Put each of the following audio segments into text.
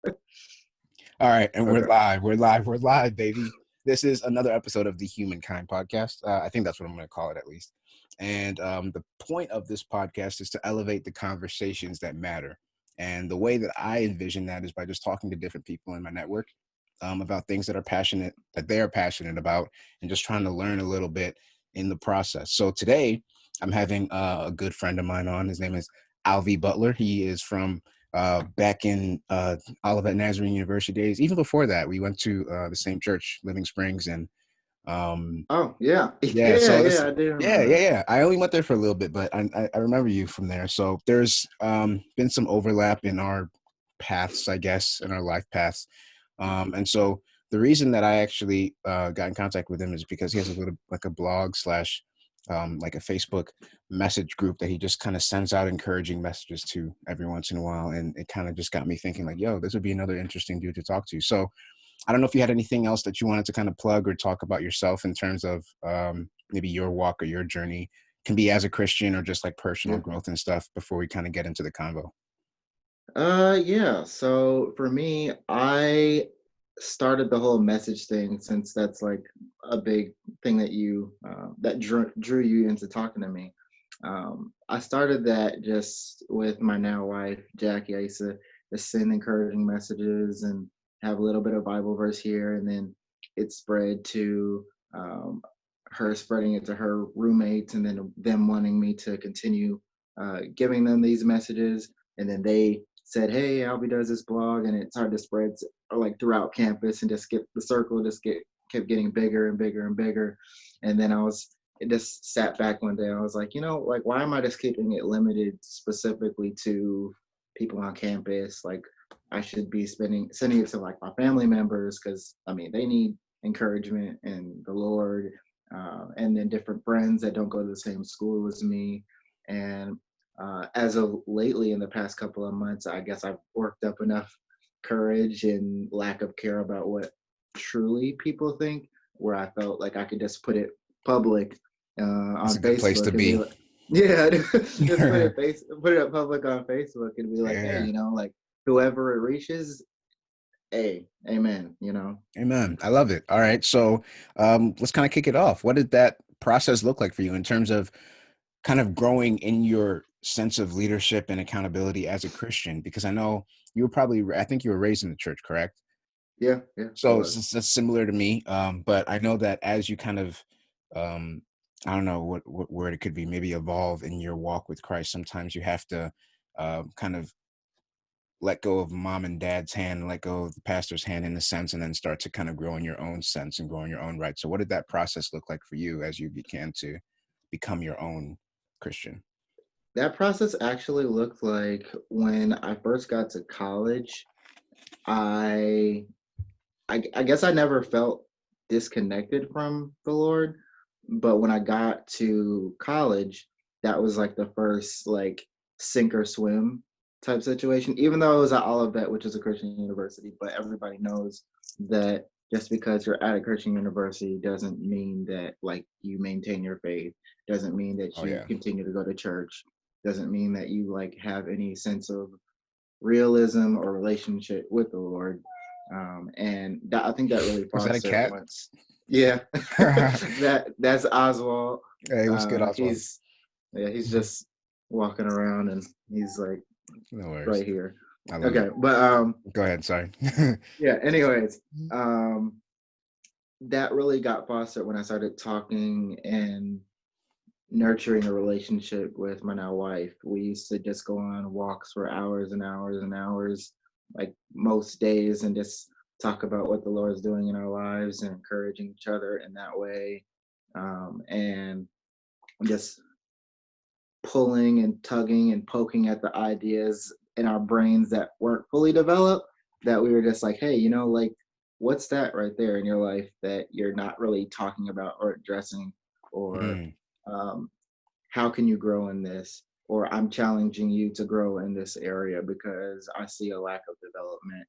All right, and we're Okay. live. We're live, baby. This is another episode of the Humankind Podcast. I think that's what I'm going to call it, at least. And the point of this podcast is to elevate the conversations that matter. And the way that I envision that is by just talking to different people in my network about things that they are passionate about, and just trying to learn a little bit in the process. So today, I'm having a good friend of mine on. His name is Alvy Butler. He is from back in Olivet Nazarene University days. Even before that, we went to the same church, Living Springs, and um, Oh, yeah. yeah. Yeah, So this, yeah, I do yeah, remember yeah, that. yeah. I only went there for a little bit, but I remember you from there. So there's been some overlap in our paths, I guess, in our life paths. And so the reason that I actually got in contact with him is because he has a little like a blog slash like a Facebook message group that he just kind of sends out encouraging messages to every once in a while. And it kind of just got me thinking like, yo, this would be another interesting dude to talk to. So I don't know if you had anything else that you wanted to kind of plug or talk about yourself in terms of maybe your walk or your journey. Can be as a Christian or just like personal Yeah. growth and stuff before we kind of get into the convo. Yeah. So for me, I started the whole message thing since that's like a big thing that that drew you into talking to me. I started that just with my now wife, Jackie. I used to just send encouraging messages and have a little bit of Bible verse here, and then it spread to um, her spreading it to her roommates, and then them wanting me to continue giving them these messages, and then they said, "Hey, Albie does this blog," and it started to spread like throughout campus, and just get the circle kept getting bigger and bigger and bigger. And then it just sat back one day. I was like, like why am I just keeping it limited specifically to people on campus? Like I should be sending it to like my family members because I mean they need encouragement and the Lord, and then different friends that don't go to the same school as me. And as of lately, in the past couple of months, I guess I've worked up enough courage and lack of care about what truly people think, where I felt like I could just put it public That's a on good place to Facebook and be be. like, yeah, just put it up public on Facebook and be like, hey, Yeah. like whoever it reaches, hey, amen. Amen. I love it. All right. So let's kind of kick it off. What did that process look like for you in terms of kind of growing in your sense of leadership and accountability as a Christian? Because I know you were probably, I think you were raised in the church, correct? Yeah, yeah, I So was. that's similar to me. But I know that as you kind of, um, I don't know what word it could be, maybe evolve in your walk with Christ, sometimes you have to kind of let go of mom and dad's hand, let go of the pastor's hand in a sense, and then start to kind of grow in your own sense and grow in your own right. So what did that process look like for you as you began to become your own Christian? That process actually looked like when I first got to college. I I guess I never felt disconnected from the Lord, but when I got to college, that was like the first like sink or swim type situation. Even though it was at Olivet, which is a Christian university, but everybody knows that just because you're at a Christian university doesn't mean that like you maintain your faith, doesn't mean that Oh you yeah. continue to go to church, doesn't mean that you like have any sense of realism or relationship with the Lord. And I think that really Was that a fostered cat? once. Yeah, that's Oswald. Hey, what's good, Oswald? He's just walking around and he's like No worries. right here. I love it. Okay, but Go ahead. Sorry. yeah. Anyways, that really got fostered when I started talking and nurturing a relationship with my now wife. We used to just go on walks for hours and hours and hours, like most days, and just talk about what the Lord's doing in our lives and encouraging each other in that way. And just pulling and tugging and poking at the ideas in our brains that weren't fully developed, that we were just like, hey, like, what's that right there in your life that you're not really talking about or addressing? Or Mm, um, how can you grow in this? Or I'm challenging you to grow in this area because I see a lack of development.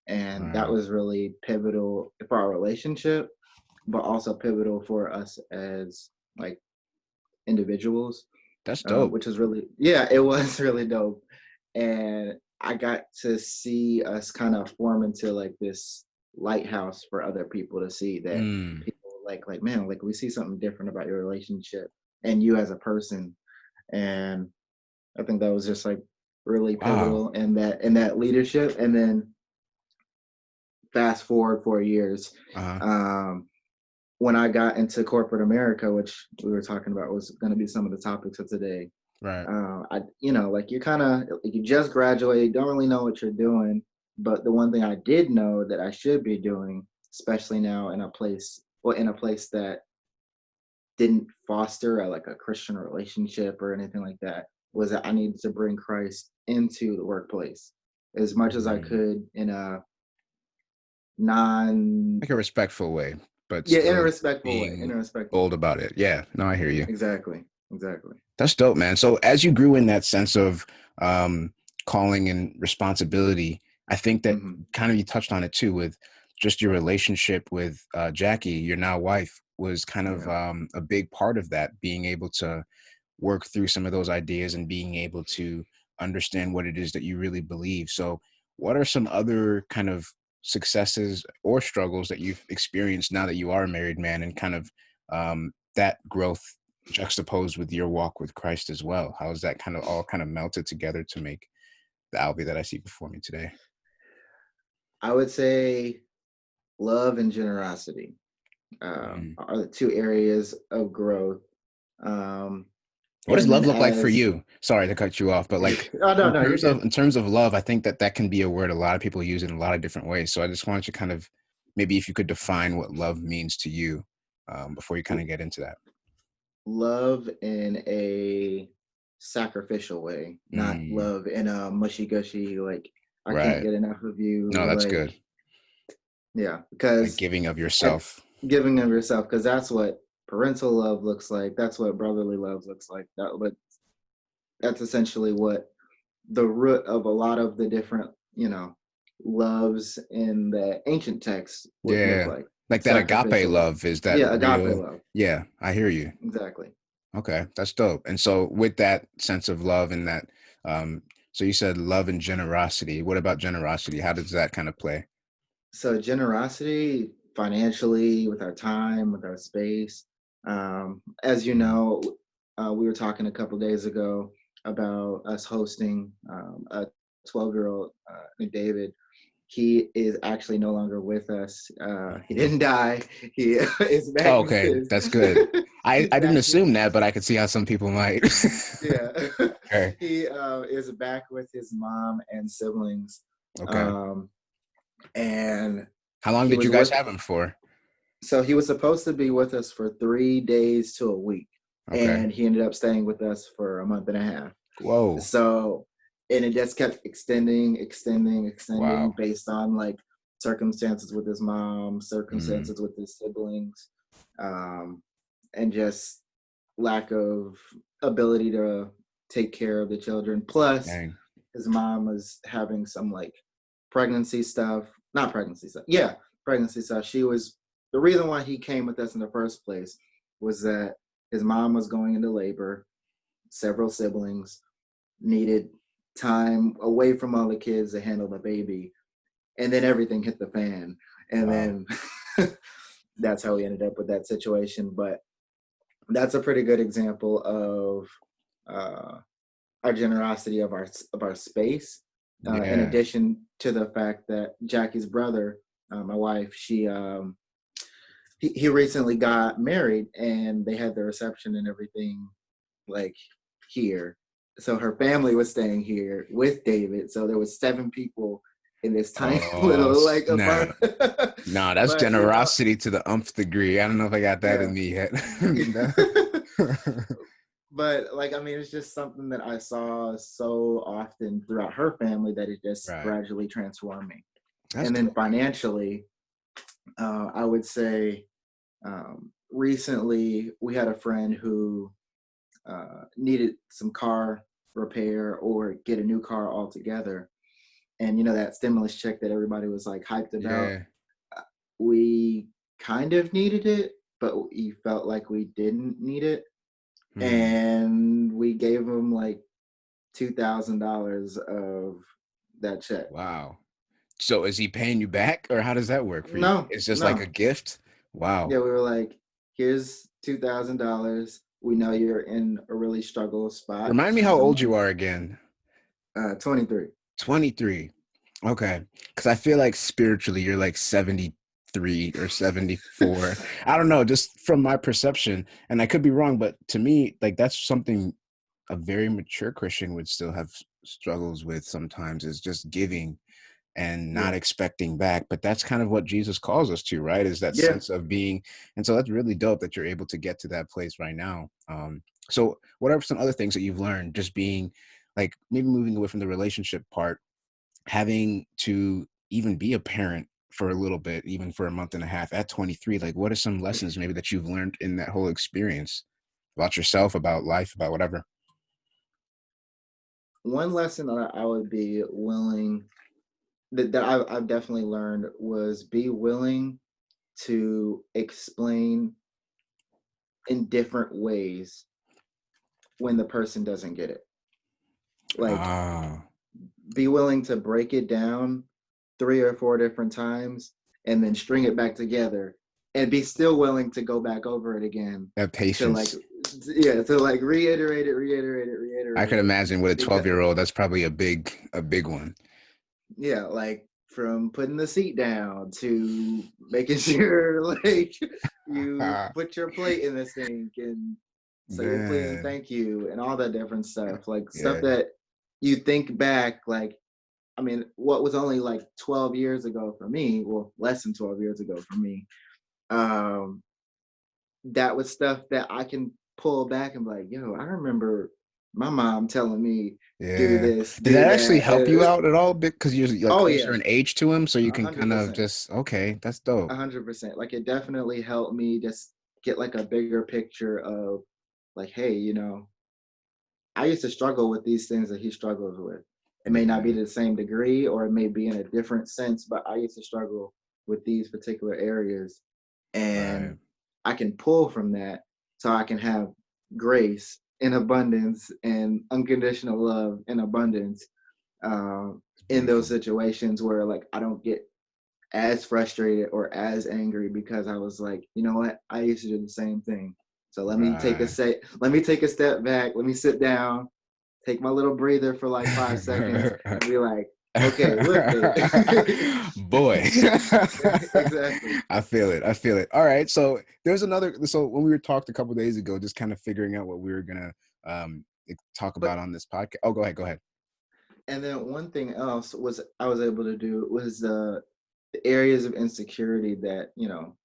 And that wow. was really pivotal for our relationship, but also pivotal for us as like individuals, That's dope. which is really, yeah, it was really dope. And I got to see us kind of form into like this lighthouse for other people to see that Mm. people like man, like we see something different about your relationship and you as a person. And I think that was just like really Wow. pivotal in that leadership. And then fast forward 4 years, Uh-huh. um, when I got into corporate America, which we were talking about was going to be some of the topics of today. Right. I, you know, like you kind of, like you just graduated, don't really know what you're doing. But the one thing I did know that I should be doing, especially now in a place, well, in a place that didn't foster like a Christian relationship or anything like that, was that I needed to bring Christ into the workplace as much as I Mm. could in a non, Like a respectful way, but yeah, in a still respectful way, in being a respectful bold way. about it. Yeah. No, I hear you. Exactly, exactly. That's dope, man. So as you grew in that sense of um, calling and responsibility, I think that Hmm. kind of you touched on it too with just your relationship with Jackie, your now wife, was kind of Yeah. a big part of that, being able to work through some of those ideas and being able to understand what it is that you really believe. So, what are some other kind of successes or struggles that you've experienced now that you are a married man, and kind of that growth juxtaposed with your walk with Christ as well? How is that kind of all kind of melted together to make the Alvy that I see before me today? I would say love and generosity Mm. are the two areas of growth. Um, What does and then love look like for as you? Sorry to cut you off, but like oh no, no, you're good. in terms of love, I think that that can be a word a lot of people use it in a lot of different ways. So I just wanted to kind of maybe if you could define what love means to you before you kind of get into that. Love in a sacrificial way, not Mm, love in a mushy gushy like I can't right. get enough of No, you. that's Like good. yeah, Like because giving of at yourself. giving of yourself, because that's what parental love looks like. That's what brotherly love looks like. But that's essentially what the root of a lot of the different, you know, loves in the ancient texts would look Yeah. like. Like that agape Sacrificial love. love is that Yeah, agape real. love. Yeah, I hear you. Exactly. Okay, that's dope. And so with that sense of love and that, um, so you said love and generosity. What about generosity? How does that kind of play? So generosity financially, with our time, with our space. As you Mm. know, we were talking a couple days ago about us hosting a 12-year-old named David. He is actually no longer with us. He Mhm. didn't die. He is back Oh, with okay, his. that's good. He's I didn't back with assume that, but I could see how some people might. yeah. Okay. He is back with his mom and siblings, Okay. um, and How long he did you was guys with. have him for? So he was supposed to be with us for 3 days to a week, Okay. and he ended up staying with us for a month and a half. Whoa. So, and it just kept extending Wow. based on like circumstances with his mom, Mm, circumstances with his siblings, um, and just lack of ability to take care of the children. Plus, dang. his mom was having some like pregnancy stuff, not pregnancy stuff. Yeah, pregnancy stuff. She was the reason why he came with us in the first place was that his mom was going into labor, several siblings needed time away from all the kids to handle the baby, and then everything hit the fan. And Wow. then that's how we ended up with that situation. But that's a pretty good example of uh, our generosity of our space. In Yeah. addition to the fact that Jackie's brother, my wife, he recently got married and they had the reception and everything like here. So her family was staying here with David. So there was 7 people in this tiny Oh, little like snap. apartment. No, that's But you know, generosity to the umph degree. I don't know if I got that yeah. in me yet. But like I mean it's just something that I saw so often throughout her family that it just Right. gradually transformed me. That's And then dope, man. financially, I would say recently we had a friend who needed some car repair or get a new car altogether. And you know that stimulus check that everybody was like hyped about, Yeah. we kind of needed it, but we felt like we didn't need it, Hmm. and we gave him like $2,000 of that check. Wow. So is he paying you back, or how does that work for you? No, It's just like a no. gift? Wow. Yeah, we were like, here's $2,000. We know you're in a really struggle spot in Remind me how terms of old you money. are again. 23. 23. Okay. Because I feel like spiritually you're like 73 or 74. I don't know, just from my perception. And I could be wrong, but to me, like that's something a very mature Christian would still have struggles with sometimes, is just giving and not Yeah. expecting back. But that's kind of what Jesus calls us to, right? Is that Yeah. sense of being. And so that's really dope that you're able to get to that place right now. So what are some other things that you've learned just being like maybe moving away from the relationship part, having to even be a parent for a little bit, even for a month and a half at 23? Like what are some lessons maybe that you've learned in that whole experience about yourself, about life, about whatever? One lesson that I would be willing, that I've definitely learned, was be willing to explain in different ways when the person doesn't get it. Like, Ah, be willing to break it down 3 or 4 different times and then string it back together, and be still willing to go back over it again that to like, patience. yeah, to like I could reiterate it. imagine with a Because 12-year-old, that's probably a big one. yeah, like from putting the seat down to making sure like you put your plate in the sink and say your please and Man, thank you and all that different stuff. Like stuff yeah, that you think back, like, I mean, what was only like 12 years ago for me, well, less than 12 years ago for me, um, that was stuff that I can pull back and be like, yo, I remember my mom telling me, do yeah. this, Did do that actually that. help you out at all? Because you're like Oh closer yeah, in age to him, so you a can hundred kind of percent. just okay, that's dope. 100%. Like it definitely helped me just get like a bigger picture of like, hey, I used to struggle with these things that he struggles with. It may not be Yeah, to the same degree or it may be in a different sense, but I used to struggle with these particular areas. And right. I can pull from that so I can have grace in abundance and unconditional love in abundance, It's in those beautiful. situations where like I don't get as frustrated or as angry, because I was like, you know what? I used to do the same thing. So Right. let me take a step back, let me sit down, take my little breather for like 5 seconds and be like, okay, look, babe. Boy. Exactly. I feel it. I feel it. All right. So there's another. So when we were talked a couple days ago, just kind of figuring out what we were gonna talk about But on this podcast. Oh, go ahead. Go ahead. and then one thing else was I was able to do was the areas of insecurity that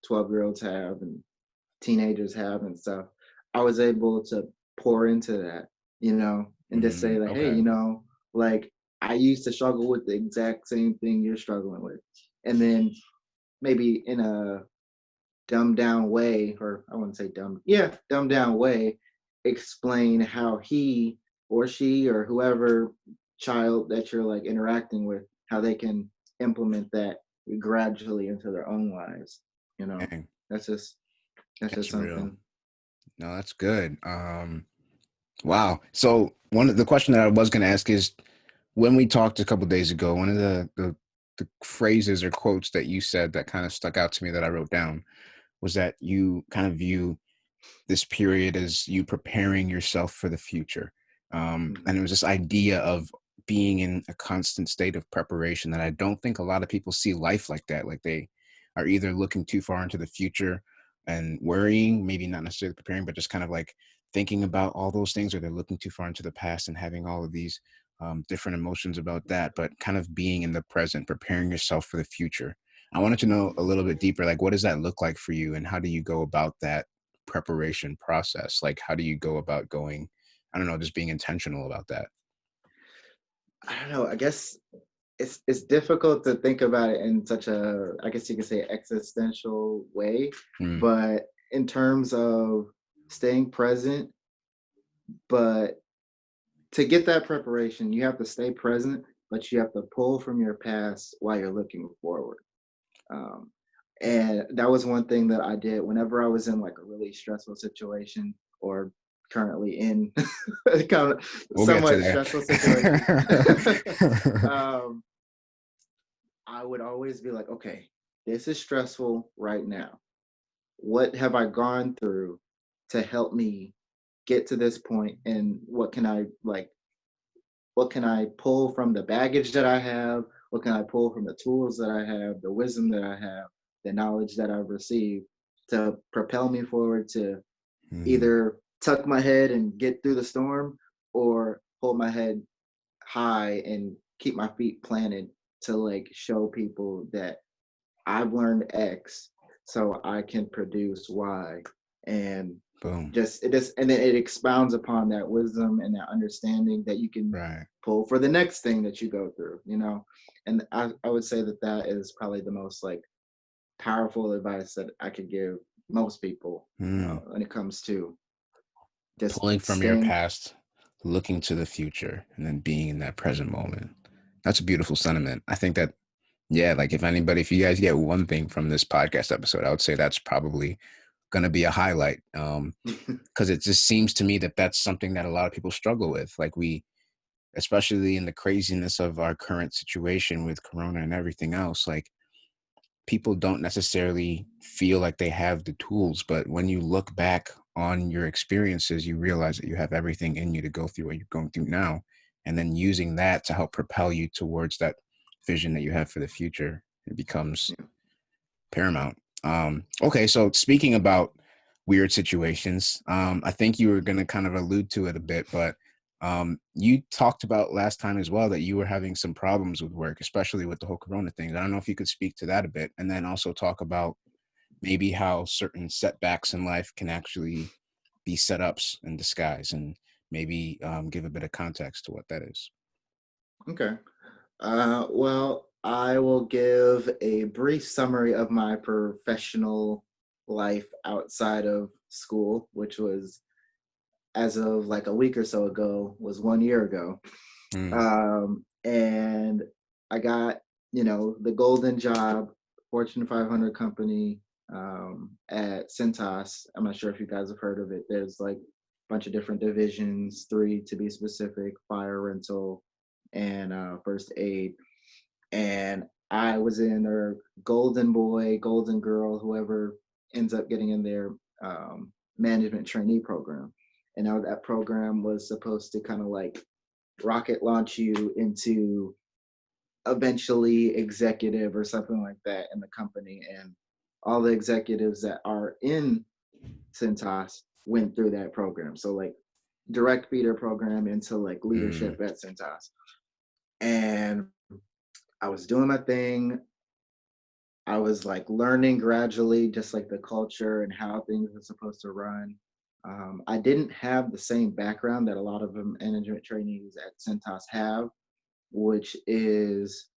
12-year-olds have and teenagers have and stuff. I was able to pour into that, and just say like, hey, Okay. like I used to struggle with the exact same thing you're struggling with, and then maybe in a dumbed down way, or I wouldn't say dumb, yeah, dumbed down way, explain how he or she or whoever child that you're like interacting with, how they can implement that gradually into their own lives. You know, Dang, that's just that's just that's real. something. No, that's good. Wow. So one of the question that I was going to ask is, when we talked a couple days ago, one of the phrases or quotes that you said that kind of stuck out to me that I wrote down was that you kind of view this period as you preparing yourself for the future. And Mhm. it was this idea of being in a constant state of preparation that I don't think a lot of people see life like that. Like they are either looking too far into the future and worrying, maybe not necessarily preparing, but just kind of like thinking about all those things, or they're looking too far into the past and having all of these different emotions about that, but kind of being in the present, preparing yourself for the future. I wanted to know a little bit deeper, like what does that look like for you and how do you go about that preparation process? Like, how do you go about going, I don't know, just being intentional about that? I don't know. I guess it's difficult to think about it in such a, I guess you could say, existential way, Mm, but in terms of staying present, but to get that preparation, you have to stay present, but you have to pull from your past while you're looking forward. Um, and that was one thing that I did whenever I was in like a really stressful situation or currently in kind of We'll get to somewhat there. stressful situation. um, I would always be like, okay, this is stressful right now. What have I gone through to help me get to this point, and what can I pull from the baggage that I have? What can I pull from the tools that I have, the wisdom that I have, the knowledge that I've received to propel me forward to Mm, either tuck my head and get through the storm, or hold my head high and keep my feet planted to like show people that I've learned X, so I can produce Y. And boom. and then it expounds upon that wisdom and that understanding that you can Right. pull for the next thing that you go through, you know. And I would say that that is probably the most like powerful advice that I could give most people Mm. when it comes to just Pulling from your staying. past, looking to the future, and then being in that present moment. That's a beautiful sentiment. I think that, yeah, like if you guys get one thing from this podcast episode, I would say that's probably going to be a highlight. Because it just seems to me that that's something that a lot of people struggle with. Like especially in the craziness of our current situation with Corona and everything else, like people don't necessarily feel like they have the tools, but when you look back on your experiences, you realize that you have everything in you to go through what you're going through now, and then using that to help propel you towards that vision that you have for the future, it becomes Yeah. paramount. Okay, so speaking about weird situations, I think you were going to kind of allude to it a bit, but you talked about last time as well that you were having some problems with work, especially with the whole Corona thing. I don't know if you could speak to that a bit, and then also talk about maybe how certain setbacks in life can actually be setups in disguise, and maybe give a bit of context to what that is. Okay. Well, I will give a brief summary of my professional life outside of school, which was as of like a week or so ago, was 1 year ago. Mm, And I got, the golden job, Fortune 500 company at Cintas. I'm not sure if you guys have heard of it. There's like a bunch of different divisions, three to be specific: fire, rental, and first aid. And I was in their golden boy, golden girl, whoever ends up getting in their management trainee program. And now that program was supposed to kind of like rocket launch you into eventually executive or something like that in the company. And all the executives that are in Cintas went through that program. So like direct feeder program into like mm, leadership at Cintas. And I was doing my thing. I was like learning gradually, just like the culture and how things are supposed to run. I didn't have the same background that a lot of the management trainees at Cintas have, which is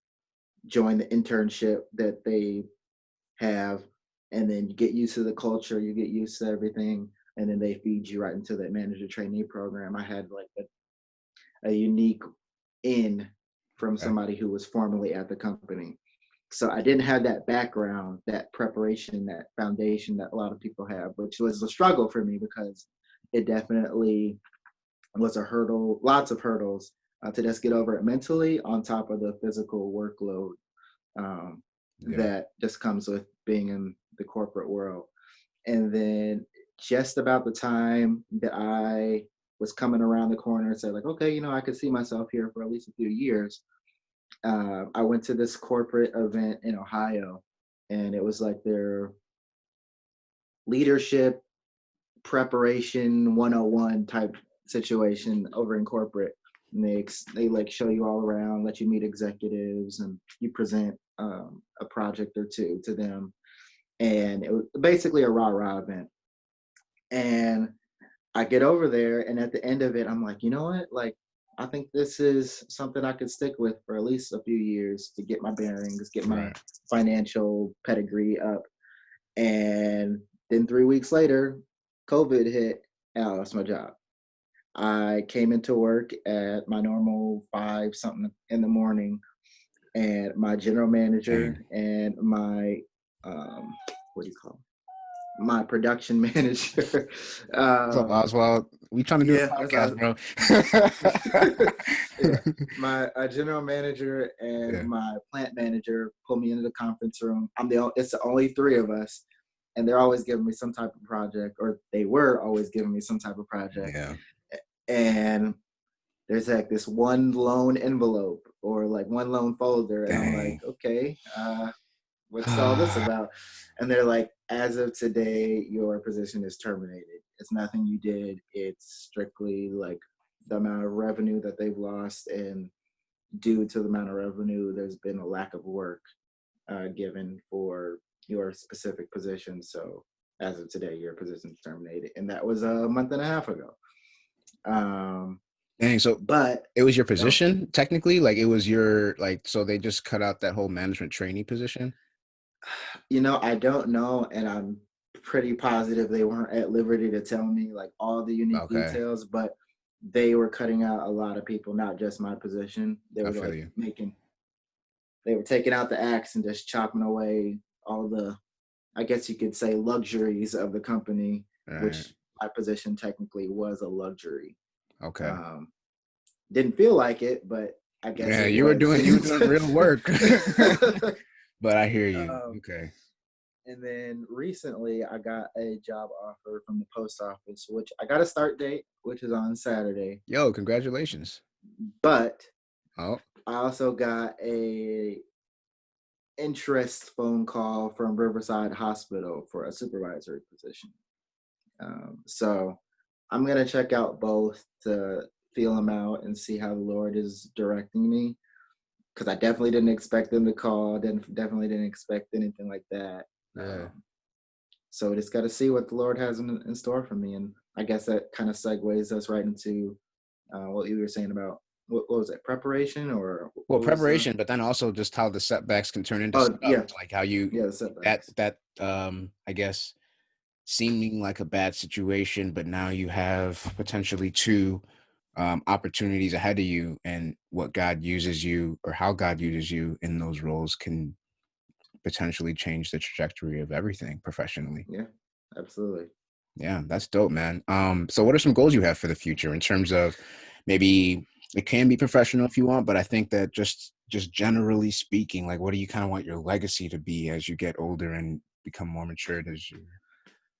join the internship that they have, and then you get used to the culture, you get used to everything, and then they feed you right into that manager trainee program. I had like a unique in from okay. somebody who was formerly at the company. So I didn't have that background, that preparation, that foundation that a lot of people have, which was a struggle for me because it definitely was a hurdle, lots of hurdles to just get over it mentally, on top of the physical workload um, Yeah. that just comes with being in the corporate world. And then just about the time that I was coming around the corner and said, like, okay, I could see myself here for at least a few years. I went to this corporate event in Ohio, and it was like their leadership preparation 101 type situation over in corporate. And they like show you all around, let you meet executives, and you present a project or two to them. And it was basically a rah rah event. And I get over there, and at the end of it, I'm like, you know what? Like, I think this is something I could stick with for at least a few years to get my bearings, get my Right. financial pedigree up. And then 3 weeks later, COVID hit, and I lost my job. I came into work at my normal 5 something in the morning, and my general Dang. manager and my what do you call it? my production manager. What's up, Oswald? We trying to do a Yeah, that's podcast, bro. yeah. My general manager and Yeah. my plant manager pull me into the conference room. It's the only three of us, and they're always giving me some type of project, or they were always giving me some type of project. Yeah. And there's like this one lone envelope or like one lone folder, and I'm like, Dang. okay, what's all this about? And they're like, as of today, your position is terminated. It's nothing you did. It's strictly like the amount of revenue that they've lost, and due to the amount of revenue, there's been a lack of work given for your specific position. So as of today, your position is terminated, and that was a month and a half ago. Dang. So But it was your you know, position, technically? Like it was your so they just cut out that whole management trainee position? I don't know, and I'm pretty positive they weren't at liberty to tell me like all the unique Okay. details, but they were cutting out a lot of people, not just my position. They I were feel like you. they were taking out the axe and just chopping away all the, I guess you could say, luxuries of the company, All right. which my position technically was a luxury. Okay. Um, didn't feel like it, but I guess Yeah, it you were was. doing real work. But I hear you. um, Okay. And then recently, I got a job offer from the post office, which I got a start date, which is on Saturday. Yo, congratulations. But Oh, I also got a interest phone call from Riverside Hospital for a supervisory position. So I'm gonna check out both to feel them out and see how the Lord is directing me. Because I definitely didn't expect them to call. Definitely didn't expect anything like that. yeah. So we just got to see what the Lord has in store for me. And I guess that kind of segues us right into what you were saying about what was it, preparation, or Well, what was the? preparation, but then also just how the setbacks can turn into Oh setups, yeah, like how you yeah, the that setbacks. that I guess seeming like a bad situation, but now you have potentially two opportunities ahead of you, and what God uses you or how God uses you in those roles can potentially change the trajectory of everything professionally. Yeah, absolutely. Yeah, that's dope, man. So what are some goals you have for the future in terms of maybe it can be professional if you want, but I think that just generally speaking, like what do you kind of want your legacy to be as you get older and become more matured as you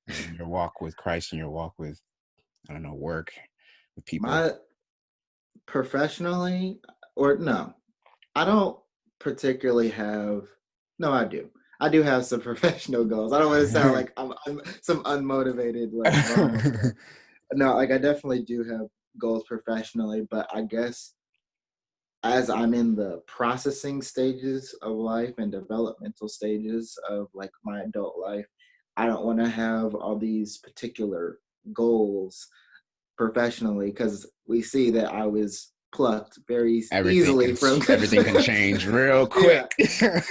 in your walk with Christ and your walk with I don't know, work with people. My professionally, or no, I don't particularly have. No, I do. I do have some professional goals. I don't want to sound like I'm some unmotivated like bum over here. No, like I definitely do have goals professionally, but I guess as I'm in the processing stages of life and developmental stages of like my adult life, I don't want to have all these particular goals professionally, because we see that I was plucked very easily from Everything can change real yeah, quick.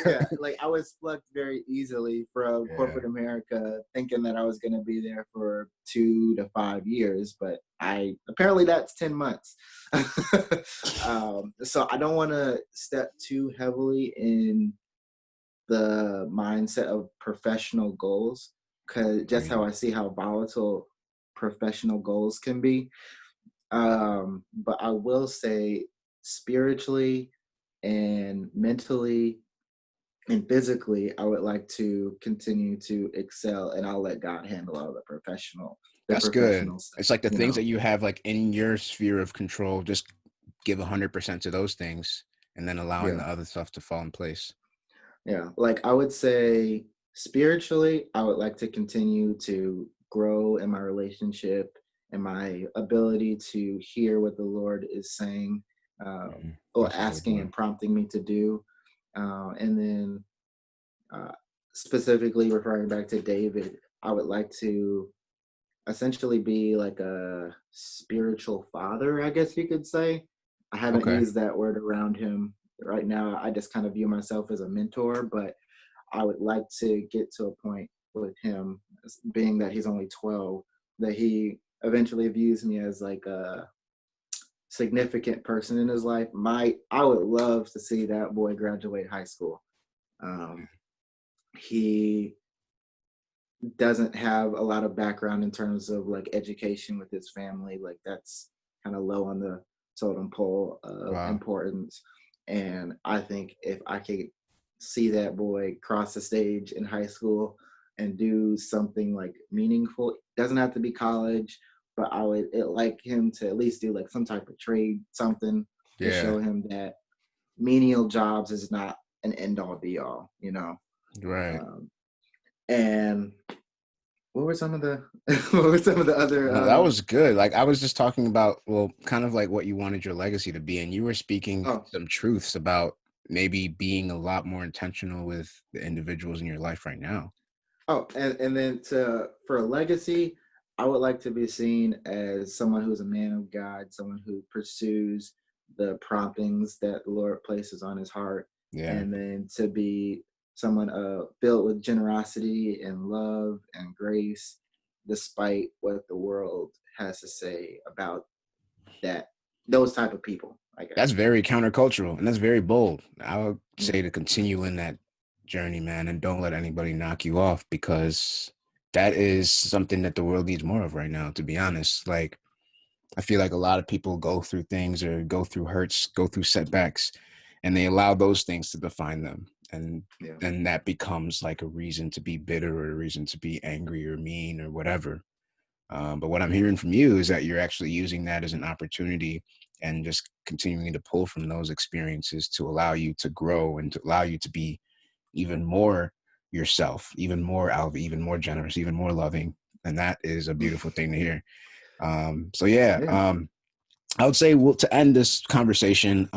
yeah, like I was plucked very easily from Yeah, corporate America, thinking that I was going to be there for 2 to 5 years, but I apparently that's 10 months. So I don't want to step too heavily in the mindset of professional goals, because I just mean, how I see how volatile professional goals can be. But I will say, spiritually and mentally and physically, I would like to continue to excel, and I'll let God handle all the that's good. professional stuff. It's like the You things that know, you have like in your sphere of control, just give 100% to those things and then allowing yeah, the other stuff to fall in place. yeah. Like I would say, spiritually, I would like to continue to grow in my relationship and my ability to hear what the Lord is saying, or That's a good asking and one. prompting me to do, and then uh, specifically referring back to David, I would like to essentially be like a spiritual father, I guess you could say. I haven't Okay. used that word around him right now. I just kind of view myself as a mentor, but I would like to get to a point with him, being that he's only 12, that he eventually views me as like a significant person in his life. I would love to see that boy graduate high school. Um, he doesn't have a lot of background in terms of like education with his family. Like that's kind of low on the totem pole of Wow. importance. And I think if I could see that boy cross the stage in high school and do something like meaningful, doesn't have to be college, but I would like him to at least do like some type of trade, something to Yeah. show him that menial jobs is not an end all be all, you know. Right. Um, and what were some of the what were some of the other No, that was good. Like I was just talking about, well, kind of like what you wanted your legacy to be, and you were speaking oh some truths about maybe being a lot more intentional with the individuals in your life right now. and then to for a legacy, I would like to be seen as someone who's a man of God, someone who pursues the promptings that the Lord places on his heart, Yeah, and then to be someone filled with generosity and love and grace, despite what the world has to say about that those type of people, I that's guess. very countercultural, and that's very bold. I would Mm, say to continue in that journey, man, and don't let anybody knock you off because that is something that the world needs more of right now. To be honest, like I feel like a lot of people go through things or go through hurts, go through setbacks, and they allow those things to define them. And yeah. then that becomes like a reason to be bitter or a reason to be angry or mean or whatever. But what I'm hearing from you is that you're actually using that as an opportunity and just continuing to pull from those experiences to allow you to grow and to allow you to be even more yourself, even more Alvy, even more generous, even more loving. And that is a beautiful thing to hear. So yeah, Yeah. I would say to end this conversation,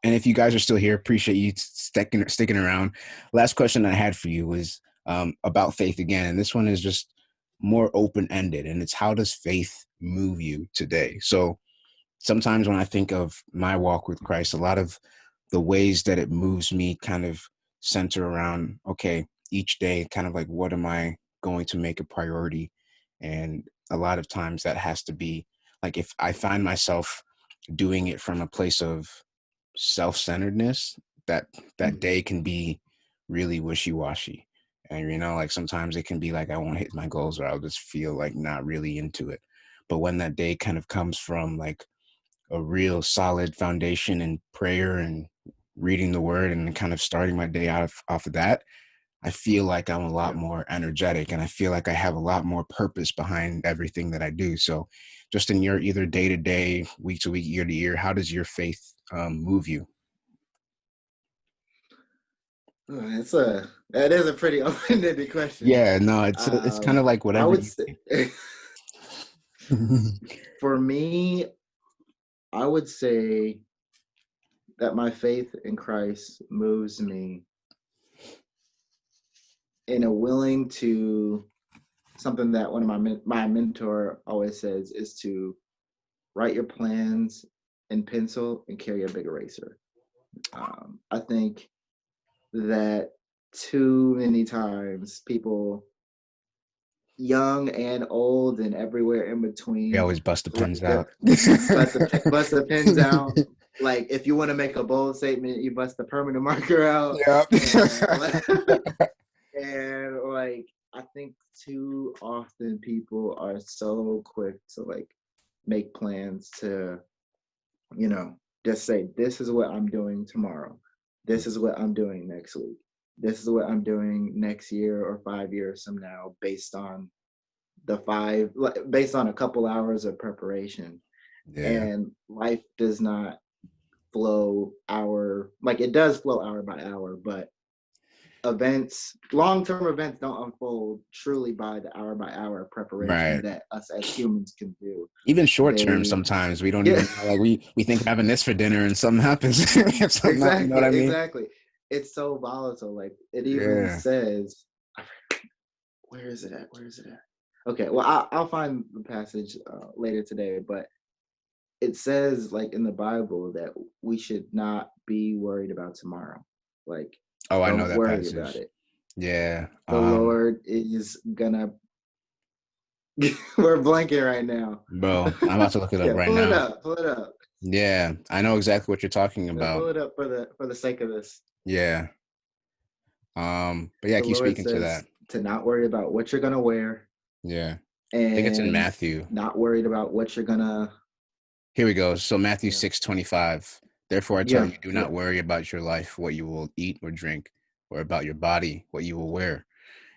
and if you guys are still here, appreciate you sticking around. Last question I had for you was about faith again, and this one is just more open ended, and it's how does faith move you today? So sometimes when I think of my walk with Christ, a lot of the ways that it moves me kind of center around, okay, each day, kind of like, what am I going to make a priority? And a lot of times that has to be like, if I find myself doing it from a place of self-centeredness, that Mm, day can be really wishy-washy. And, like sometimes it can be like, I won't hit my goals or I'll just feel like not really into it. But when that day kind of comes from like a real solid foundation in prayer and reading the word and kind of starting my day off of that, I feel like I'm a lot yeah. more energetic and I feel like I have a lot more purpose behind everything that I do. So just in your either day to day, week to week, year to year, how does your faith move you? That is a pretty open-ended question. Yeah, no, it's kind of like I whatever would you say think. for me, I would say that my faith in Christ moves me in a willing to something that one of my mentor always says is to write your plans in pencil and carry a big eraser. I think that too many times people, young and old and everywhere in We between, always bust the let pins their out. bust the pens out. Like if you want to make a bold statement, you bust the permanent marker out, Yeah. and and like I think too often people are so quick to like make plans to, you know, just say, this is what I'm doing tomorrow. This is what I'm doing next week. This is what I'm doing next year or 5 years from now, based on a couple hours of preparation. Yeah, And life does not flow hour, like it does flow hour by hour, but long-term events don't unfold truly by hour preparation right. that us as humans can do. Even short term, They sometimes we don't Yeah. even know. Like we think we're having this for dinner, and something happens. We have something else, you know what Exactly, I mean? exactly. It's so volatile. Like it even Yeah. says, where is it at? Where is it at? Okay, well, I'll find the passage later today, but it says, like in the Bible, that we should not be worried about tomorrow. Like, Oh, I know don't that worry about passage. it. Yeah. The Lord is gonna. We're blanking right now. Bro, I'm about to look it up Yeah, right pull it now. up. Pull it up. Yeah, I know exactly what you're talking about. Pull it up for the sake of this. Yeah. But yeah, The keep Lord speaking to says, that. to not worry about what you're gonna wear Yeah. I think it's in and Matthew. not worried about what you're gonna. Here we go. So Matthew Yeah, 6:25. Therefore I tell yeah, you, do yeah, not worry about your life, what you will eat or drink, or about your body, what you will wear.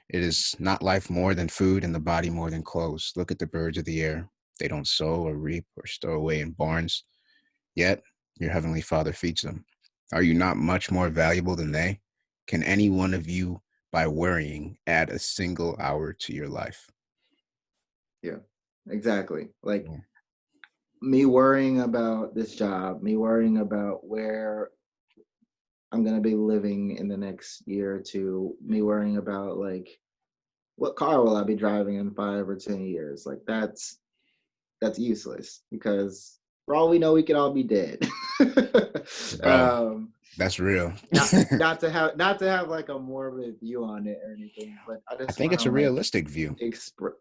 It is not life more than food, and the body more than clothes. Look at the birds of the air. They don't sow or reap or store away in barns, yet your heavenly Father feeds them. Are you not much more valuable than they? Can any one of you, by worrying, add a single hour to your life? yeah. Exactly. Like Yeah. me worrying about this job, me worrying about where I'm gonna be living in the next year or two, me worrying about like what car will I be driving in 5 or 10 years? Like that's useless because for all we know, we could all be dead. Bro, um, that's real. not to have like a morbid view on it or anything, but I I just think want it's to a like realistic view. express.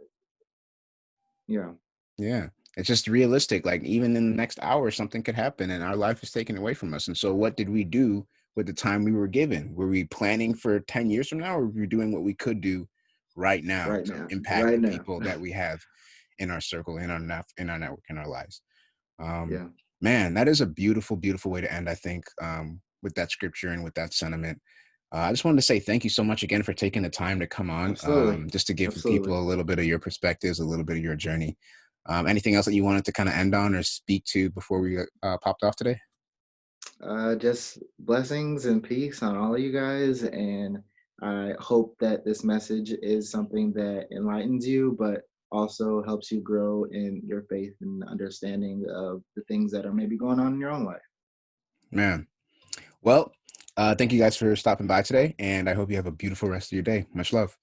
Yeah, Yeah. It's just realistic. Like even in the next hour, something could happen and our life is taken away from us. And so what did we do with the time we were given? Were we planning for 10 years from now, or were we doing what we could do right now right to now, impact right the now. people that we have in our circle, in our network, in our lives? Um, Yeah, Man, that is a beautiful, beautiful way to end, I think, with that scripture and with that sentiment. I just wanted to say thank you so much again for taking the time to come on, absolutely, just to give absolutely. people a little bit of your perspectives, a little bit of your journey. Anything else that you wanted to kind of end on or speak to before we popped off today? Just blessings and peace on all of you guys. And I hope that this message is something that enlightens you, but also helps you grow in your faith and understanding of the things that are maybe going on in your own life. Man, well, thank you guys for stopping by today, and I hope you have a beautiful rest of your day. Much love.